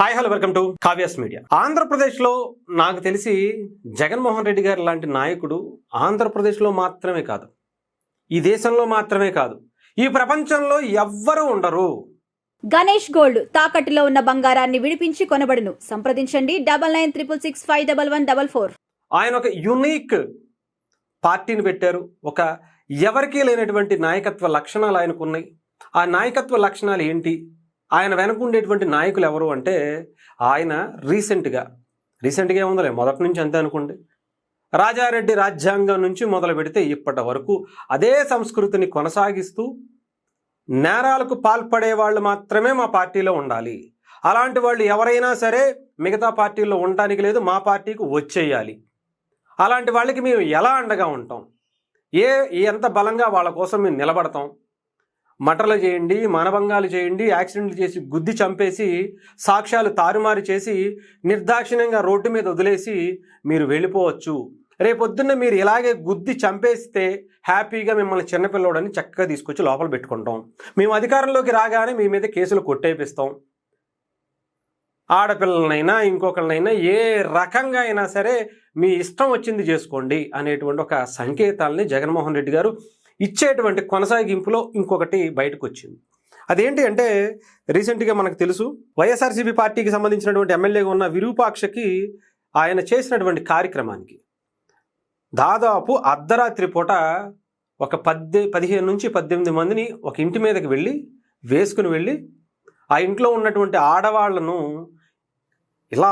Hi hello welcome to Kavya's media. ఆంధ్రప్రదేశ్లో నాకు తెలిసి జగన్మోహన్ రెడ్డి గారు లాంటి నాయకుడు ఆంధ్రప్రదేశ్లో మాత్రమే కాదు, ఈ దేశంలో మాత్రమే కాదు, ఈ ప్రపంచంలో ఎవ్వరూ ఉండరు. గణేష్ గోల్డ్ తాకట్టులో ఉన్న బంగారాన్ని విడిపించి కొనబడును. సంప్రదించండి 9966651144. ఆయన ఒక యునీక్ పార్టీని పెట్టారు. ఒక ఎవరికీ లేనటువంటి నాయకత్వ లక్షణాలు ఆయనకు ఉన్నాయి. ఆ నాయకత్వ లక్షణాలు ఏంటి, ఆయన వెనకుండేటువంటి నాయకులు ఎవరు అంటే, ఆయన రీసెంట్గా ఏముందలే, మొదటి నుంచి అంతే అనుకోండి, రాజారెడ్డి రాజ్యాంగం నుంచి మొదలు పెడితే ఇప్పటి వరకు అదే సంస్కృతిని కొనసాగిస్తూ నేరాలకు పాల్పడే వాళ్ళు మాత్రమే మా పార్టీలో ఉండాలి, అలాంటి వాళ్ళు ఎవరైనా సరే మిగతా పార్టీల్లో ఉండటానికి లేదు, మా పార్టీకి వచ్చేయాలి, అలాంటి వాళ్ళకి మేము ఎలా అండగా ఉంటాం, ఎంత బలంగా వాళ్ళ కోసం మేము నిలబడతాం, మటర్లు చేయండి, మానభంగాలు చేయండి, యాక్సిడెంట్లు చేసి గుద్ది చంపేసి సాక్ష్యాలు తారుమారు చేసి నిర్దాక్షిణ్యంగా రోడ్డు మీద వదిలేసి మీరు వెళ్ళిపోవచ్చు, రేపొద్దున్న మీరు ఇలాగే గుద్ది చంపేస్తే హ్యాపీగా మిమ్మల్ని చిన్నపిల్లోడని చక్కగా తీసుకొచ్చి లోపల పెట్టుకుంటాం, మేము అధికారంలోకి రాగానే మీ మీద కేసులు కొట్టేపిస్తాం, ఆడపిల్లలనైనా ఇంకొకరినైనా ఏ రకంగా అయినా సరే మీ ఇష్టం వచ్చింది చేసుకోండి అనేటువంటి ఒక సంకేతాలని జగన్మోహన్ రెడ్డి గారు ఇచ్చేటువంటి కొనసాగింపులో ఇంకొకటి బయటకు వచ్చింది. అదేంటి అంటే, రీసెంట్గా మనకు తెలుసు, వైఎస్ఆర్సీపీ పార్టీకి సంబంధించినటువంటి ఎమ్మెల్యేగా ఉన్న విరూపాక్షకి ఆయన చేసినటువంటి కార్యక్రమానికి దాదాపు అర్ధరాత్రి పూట ఒక 15 నుంచి 18 మందిని ఒక ఇంటి మీదకి వేసుకుని వెళ్ళి ఆ ఇంట్లో ఉన్నటువంటి ఆడవాళ్లను ఇలా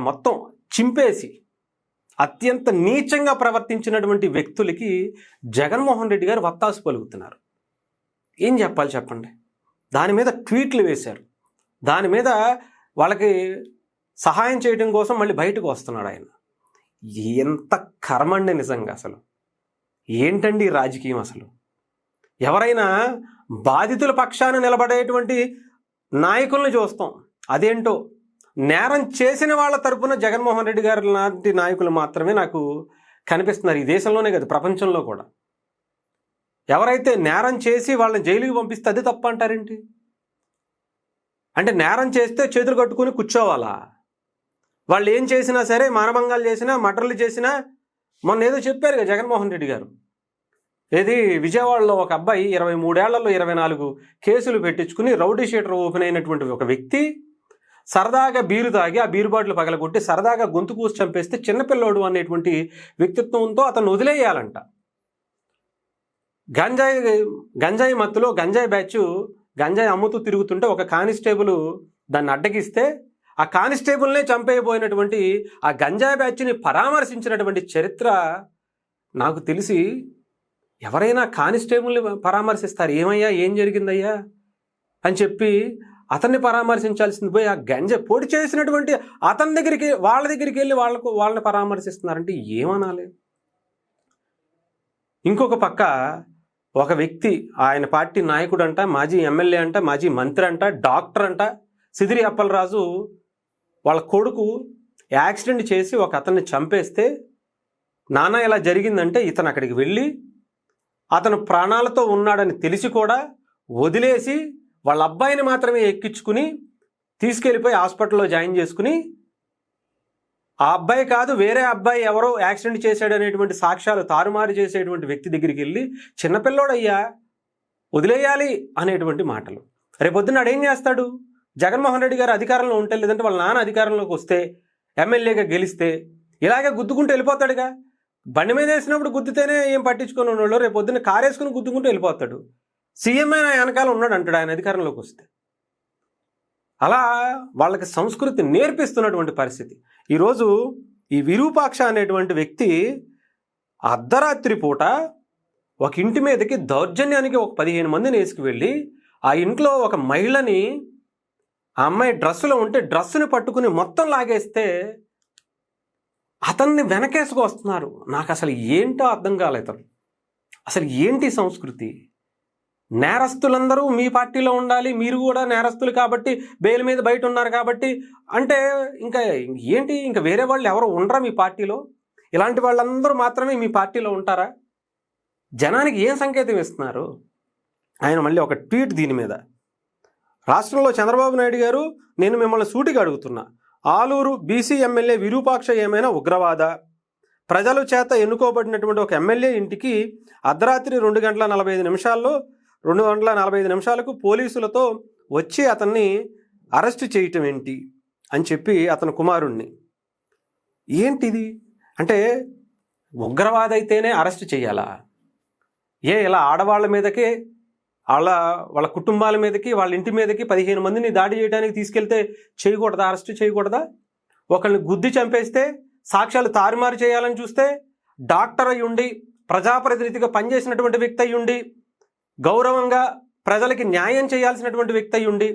మొత్తం చింపేసి అత్యంత నీచంగా ప్రవర్తించినటువంటి వ్యక్తులకి జగన్మోహన్ రెడ్డి గారు వత్తాసు పలుకుతున్నారు. ఏం చెప్పాలి చెప్పండి. దాని మీద ట్వీట్లు వేశారు, దాని మీద వాళ్ళకి సహాయం చేయడం కోసం మళ్ళీ బయటకు వస్తున్నాడు ఆయన. ఎంత కర్మండి నిజంగా. అసలు ఏంటండి రాజకీయం. అసలు ఎవరైనా బాధితుల పక్షాన నిలబడేటువంటి నాయకుల్ని చూస్తాం, అదేంటో నేరం చేసిన వాళ్ళ తరపున జగన్మోహన్ రెడ్డి గారు లాంటి నాయకులు మాత్రమే నాకు కనిపిస్తున్నారు. ఈ దేశంలోనే కాదు, ప్రపంచంలో కూడా. ఎవరైతే నేరం చేసి వాళ్ళని జైలుకి పంపిస్తే అది తప్పు అంటారేంటి? అంటే నేరం చేస్తే చేతులు కట్టుకుని కూర్చోవాలా? వాళ్ళు ఏం చేసినా సరే, మానభంగాలు చేసినా, మర్డర్లు చేసినా, మొన్న ఏదో చెప్పారు కదా జగన్మోహన్ రెడ్డి గారు, ఏది విజయవాడలో ఒక అబ్బాయి 23 ఏళ్లలో 24 కేసులు పెట్టించుకుని రౌడీ షీటర్ ఓపెన్ అయినటువంటి ఒక వ్యక్తి సరదాగా బీరు తాగి ఆ బీరు బాటిల్ పగలగొట్టి సరదాగా గొంతు కూసి చంపేస్తే చిన్నపిల్లోడు వ్యక్తిత్వంతో అతను వదిలేయాలంట. గంజాయి మత్తులో గంజాయి బ్యాచ్ గంజాయి అమ్ముతూ తిరుగుతుంటే ఒక కానిస్టేబుల్ దాన్ని అడ్డగిస్తే ఆ కానిస్టేబుల్నే చంపేయబోయినటువంటి ఆ గంజాయి బ్యాచ్ని పరామర్శించినటువంటి చరిత్ర నాకు తెలిసి ఎవరైనా కానిస్టేబుల్ని పరామర్శిస్తారు, ఏమయ్యా ఏం జరిగిందయ్యా అని చెప్పి అతన్ని పరామర్శించాల్సింది పోయి ఆ పొడి చేసినటువంటి అతని దగ్గరికి వాళ్ళ దగ్గరికి వెళ్ళి వాళ్ళని పరామర్శిస్తున్నారంటే ఏమనాలి? ఇంకొక పక్క ఒక వ్యక్తి, ఆయన పార్టీ నాయకుడు అంట, మాజీ ఎమ్మెల్యే అంట, మాజీ మంత్రి అంట, డాక్టర్ అంట, సిదిరి అప్పలరాజు వాళ్ళ కొడుకు యాక్సిడెంట్ చేసి ఒక అతన్ని చంపేస్తే, నాన్న ఇలా జరిగిందంటే ఇతను అక్కడికి వెళ్ళి అతను ప్రాణాలతో ఉన్నాడని తెలిసి కూడా వదిలేసి వాళ్ళ అబ్బాయిని మాత్రమే ఎక్కించుకుని తీసుకెళ్ళిపోయి హాస్పిటల్లో జాయిన్ చేసుకుని, ఆ అబ్బాయి కాదు వేరే అబ్బాయి ఎవరో యాక్సిడెంట్ చేశాడు అనేటువంటి సాక్ష్యాలు తారుమారు చేసేటువంటి వ్యక్తి దగ్గరికి వెళ్ళి చిన్నపిల్లోడయ్యా వదిలేయాలి అనేటువంటి మాటలు. రేపొద్దున అడేం చేస్తాడు? జగన్మోహన్ రెడ్డి గారు అధికారంలో ఉంటే, లేదంటే వాళ్ళ నాన్న అధికారంలోకి వస్తే, ఎమ్మెల్యేగా గెలిస్తే ఇలాగే గుద్దుకుంటూ వెళ్ళిపోతాడుగా. బండి మీద వేసినప్పుడు గుద్దితేనే ఏం పట్టించుకొని ఉన్నాడు, రేపొద్దున కారేసుకుని గుద్దుకుంటూ వెళ్ళిపోతాడు. సీఎం అయినా వెనకాల ఉన్నాడు అంటాడు ఆయన అధికారంలోకి వస్తే. అలా వాళ్ళకి సంస్కృతి నేర్పిస్తున్నటువంటి పరిస్థితి. ఈరోజు ఈ విరూపాక్ష అనేటువంటి వ్యక్తి అర్ధరాత్రి పూట ఒక ఇంటి మీదకి దౌర్జన్యానికి ఒక 15 మందిని వేసుకువెళ్ళి ఆ ఇంట్లో ఒక మహిళని, ఆ అమ్మాయి డ్రెస్సులో ఉంటే డ్రెస్సుని పట్టుకుని మొత్తం లాగేస్తే అతన్ని వెనకేసుకు వస్తున్నారు. నాకు అసలు ఏంటో అర్థం కాలేదు. అసలు ఏంటి సంస్కృతి? నేరస్తులందరూ మీ పార్టీలో ఉండాలి, మీరు కూడా నేరస్తులు కాబట్టి బెయిల్ మీద బయట ఉన్నారు కాబట్టి అంటే ఇంకా ఏంటి, ఇంకా వేరే వాళ్ళు ఎవరు ఉండరా మీ పార్టీలో? ఇలాంటి వాళ్ళందరూ మాత్రమే మీ పార్టీలో ఉంటారా? జనానికి ఏం సంకేతం ఇస్తున్నారు? ఆయన మళ్ళీ ఒక ట్వీట్ దీని మీద రాష్ట్రంలో చంద్రబాబు నాయుడు గారు, నేను మిమ్మల్ని సూటిగా అడుగుతున్నా, ఆలూరు బీసీ ఎమ్మెల్యే విరూపాక్ష ఏమైనా ఉగ్రవాద? ప్రజల చేత ఎన్నుకోబడినటువంటి ఒక ఎమ్మెల్యే ఇంటికి అర్ధరాత్రి 2:45 పోలీసులతో వచ్చి అతన్ని అరెస్ట్ చేయటం ఏంటి అని చెప్పి అతని కుమారుణ్ణి, ఏంటిది అంటే ఉగ్రవాద అయితేనే అరెస్ట్ చేయాలా? ఇలా ఆడవాళ్ళ మీదకే, వాళ్ళ కుటుంబాల మీదకి, వాళ్ళ ఇంటి మీదకి 15 మందిని దాడి చేయడానికి తీసుకెళ్తే చేయకూడదా? అరెస్ట్ చేయకూడదా? ఒకళ్ళని గుద్ది చంపేస్తే, సాక్ష్యాలు తారుమారు చేయాలని చూస్తే, డాక్టర్ అయ్యుండి ప్రజాప్రతినిధిగా పనిచేసినటువంటి వ్యక్తి అయ్యుండి, గౌరవంగా ప్రజలకి న్యాయం చేయాల్సినటువంటి వ్యక్తి అయ్యుండి,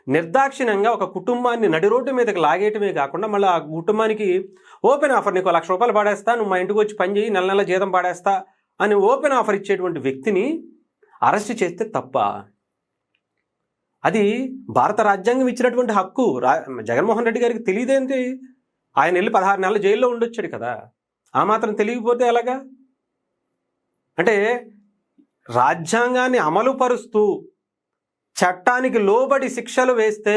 నిర్దాక్షిణ్యంగా ఒక కుటుంబాన్ని నడి రోడ్డు మీదకి లాగేయటమే కాకుండా మళ్ళీ ఆ కుటుంబానికి ఓపెన్ ఆఫర్, నీకు ₹1,00,000 పాడేస్తా, నువ్వు మా ఇంటికి వచ్చి పని చేయి, నెల నెల జీతం పాడేస్తా అని ఓపెన్ ఆఫర్ ఇచ్చేటువంటి వ్యక్తిని అరెస్ట్ చేస్తే తప్ప? అది భారత రాజ్యాంగం ఇచ్చినటువంటి హక్కు. జగన్మోహన్ రెడ్డి గారికి తెలియదేంటి? ఆయన వెళ్ళి 16 నెలల జైల్లో ఉండొచ్చాడు కదా. ఆ మాత్రం తెలియకపోతే ఎలాగా? అంటే రాజ్యాంగాన్ని అమలు పరుస్తూ చట్టానికి లోబడి శిక్షలు వేస్తే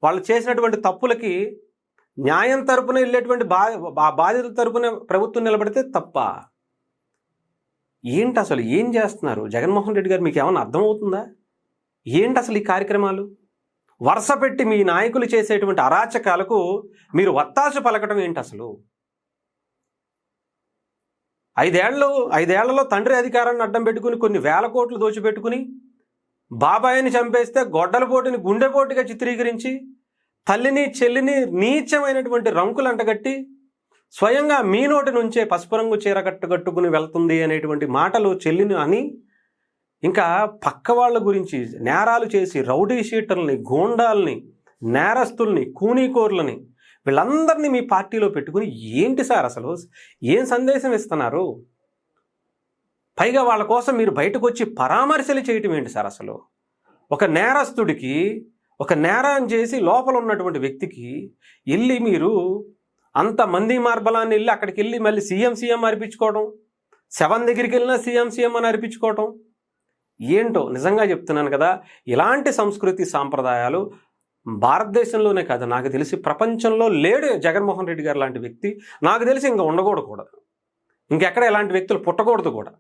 వాళ్ళు చేసినటువంటి తప్పులకి న్యాయం తరపున వెళ్ళేటువంటి బాధితుల తరపున ప్రభుత్వం నిలబడితే తప్ప? ఏంటి అసలు ఏం చేస్తున్నారు జగన్మోహన్ రెడ్డి గారు? మీకు ఏమన్నా అర్థమవుతుందా? ఏంటి అసలు ఈ కార్యక్రమాలు? వరుస పెట్టి మీ నాయకులు చేసేటువంటి అరాచకాలకు మీరు వత్తాసు పలకటం ఏంటి అసలు? 5 ఏళ్లలో తండ్రి అధికారాన్ని అడ్డం పెట్టుకుని కొన్ని వేల కోట్లు దోచిపెట్టుకుని, బాబాయిని చంపేస్తే గొడ్డలపోటుని గుండెపోటుగా చిత్రీకరించి, తల్లిని చెల్లిని నీచమైనటువంటి రంకులు అంటగట్టి, స్వయంగా మీ నోటి నుంచే పసుపు రంగు చీర కట్టుకుని వెళ్తుంది అనేటువంటి మాటలు చెల్లిని అని, ఇంకా పక్క వాళ్ళ గురించి నేరాలు చేసి రౌడీ షీటర్లని, గూండాల్ని, నేరస్తుల్ని, కూనీకోర్లని వీళ్ళందరినీ మీ పార్టీలో పెట్టుకుని ఏంటి సార్ అసలు ఏం సందేశం ఇస్తున్నారు? పైగా వాళ్ళ కోసం మీరు బయటకు వచ్చి పరామర్శలు చేయటం ఏంటి సార్ అసలు? ఒక నేరస్తుడికి, ఒక నేరం చేసి లోపల ఉన్నటువంటి వ్యక్తికి వెళ్ళి మీరు అంతమంది మార్బలాన్ని వెళ్ళి అక్కడికి వెళ్ళి మళ్ళీ సీఎం అనిపించుకోవడం, శవం దగ్గరికి వెళ్ళినా సీఎం అని అనిపించుకోవటం ఏంటో నిజంగా చెప్తున్నాను కదా. ఇలాంటి సంస్కృతి సాంప్రదాయాలు భారతదేశంలోనే కాదు, నాకు తెలిసి ప్రపంచంలో లేడు జగన్మోహన్ రెడ్డి గారు లాంటి వ్యక్తి. నాకు తెలిసి ఇంకా ఉండకూడదు కూడా, ఇంకెక్కడ ఇలాంటి వ్యక్తులు పుట్టకూడదు కూడా.